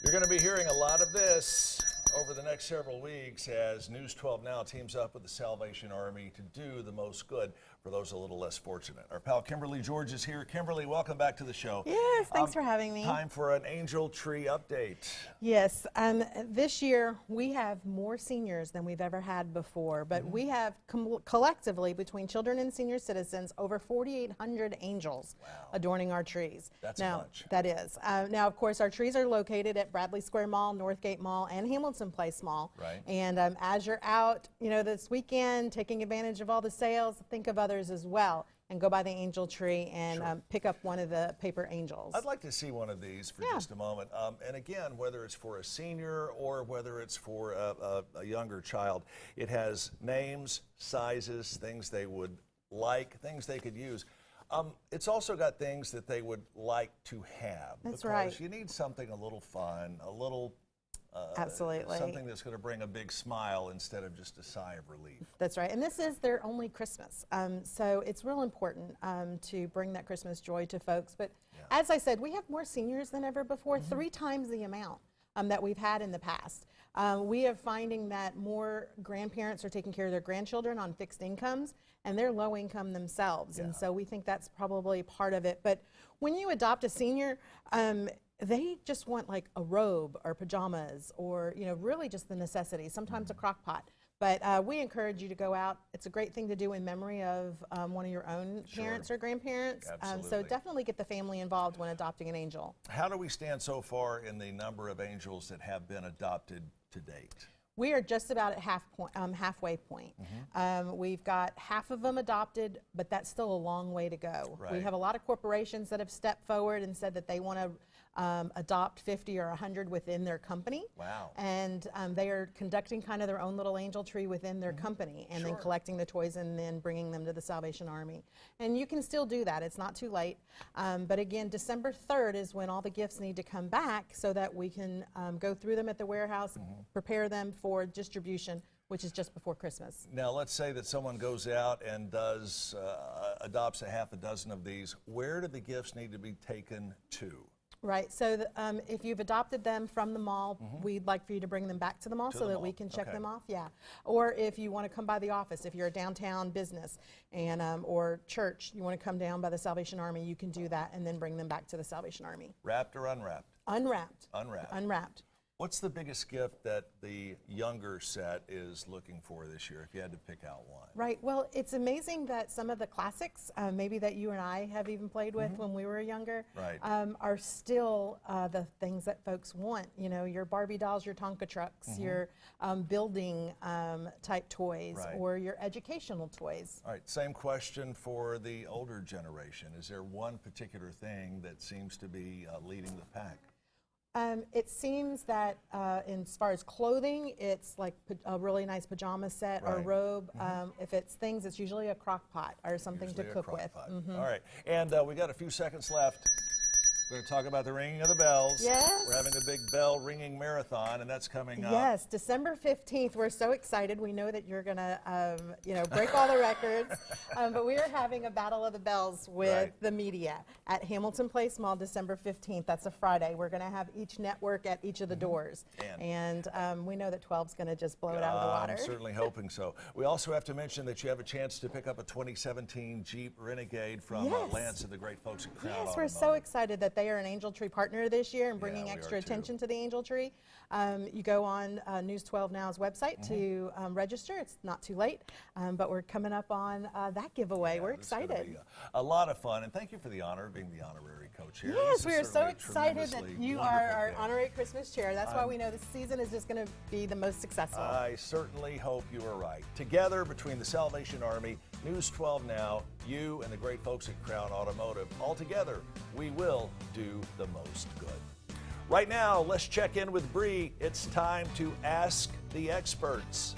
You're going to be hearing a lot of this over the next several weeks as News 12 Now teams up with the Salvation Army to do the most good for those a little less fortunate. Our pal Kimberly George is here. Kimberly, welcome back to the show. Yes, thanks for having me. Time for an angel tree update. Yes, this year we have more seniors than we've ever had before, but we have collectively, between children and senior citizens, over 4,800 angels adorning our trees. That's now, much. That is. Now, of course, our trees are located at Bradley Square Mall, Northgate Mall, and Hamilton Place Mall. Right. And as you're out, this weekend, taking advantage of all the sales, think of others as well, and go by the angel tree and pick up one of the paper angels. I'd like to see one of these for just a moment. And again, whether it's for a senior or whether it's for a younger child, it has names, sizes, things they would like, things they could use. It's also got things that they would like to have. That's because right. You need something a little fun, a little Absolutely. something that's going to bring a big smile instead of just a sigh of relief. That's right. And this is their only Christmas. So it's real important to bring that Christmas joy to folks. But as I said, we have more seniors than ever before, 3 times the amount that we've had in the past. We are finding that more grandparents are taking care of their grandchildren on fixed incomes, and they're low income themselves. And so we think that's probably part of it. But when you adopt a senior, they just want like a robe or pajamas or, really just the necessities, sometimes a crock pot. But we encourage you to go out. It's a great thing to do in memory of one of your own parents or grandparents. So definitely get the family involved when adopting an angel. How do we stand so far in the number of angels that have been adopted to date? We are just about at halfway point. We've got half of them adopted, but that's still a long way to go. Right. We have a lot of corporations that have stepped forward and said that they want to adopt 50 or 100 within their company. Wow. And they are conducting kind of their own little angel tree within their company and then collecting the toys and then bringing them to the Salvation Army. And you can still do that. It's not too late. But again, December 3rd is when all the gifts need to come back so that we can go through them at the warehouse, prepare them for distribution, which is just before Christmas. Now, let's say that someone goes out and adopts a half a dozen of these. Where do the gifts need to be taken to? Right. So if you've adopted them from the mall, we'd like for you to bring them back to the mall so that we can check them off. Yeah. Or if you want to come by the office, if you're a downtown business and or church, you want to come down by the Salvation Army, you can do that and then bring them back to the Salvation Army. Wrapped or unwrapped? Unwrapped. Unwrapped. Unwrapped. What's the biggest gift that the younger set is looking for this year, if you had to pick out one? Right. Well, it's amazing that some of the classics, maybe that you and I have even played with when we were younger, are still the things that folks want. Your Barbie dolls, your Tonka trucks, your building type toys, or your educational toys. All right. Same question for the older generation. Is there one particular thing that seems to be leading the pack? It seems that as far as clothing, it's like a really nice pajama set or robe. If it's things, it's usually a crock pot or something to cook with. All right. And we got a few seconds left. We're going to talk about the ringing of the bells. Yes. We're having a big bell ringing marathon, and that's coming up. Yes, December 15th. We're so excited. We know that you're going to, break all the records. But we are having a Battle of the Bells with the media at Hamilton Place Mall, December 15th. That's a Friday. We're going to have each network at each of the doors. And we know that 12's going to just blow it out of the water. I'm certainly hoping so. We also have to mention that you have a chance to pick up a 2017 Jeep Renegade from Lance and the great folks at Crown Automotive. We're so excited that they are an Angel Tree partner this year and bringing extra attention to the Angel Tree. You go on News 12 Now's website to register. It's not too late, but we're coming up on that giveaway. We're excited. A lot of fun, and thank you for the honor of being the honorary coach here. Yes, we are so excited that you are our honorary Christmas chair. That's why we know this season is just going to be the most successful. I certainly hope you are right. Together, between the Salvation Army, News 12 Now, you and the great folks at Crown Automotive, all together, we will do the most good. Right now, let's check in with Bree. It's time to ask the experts.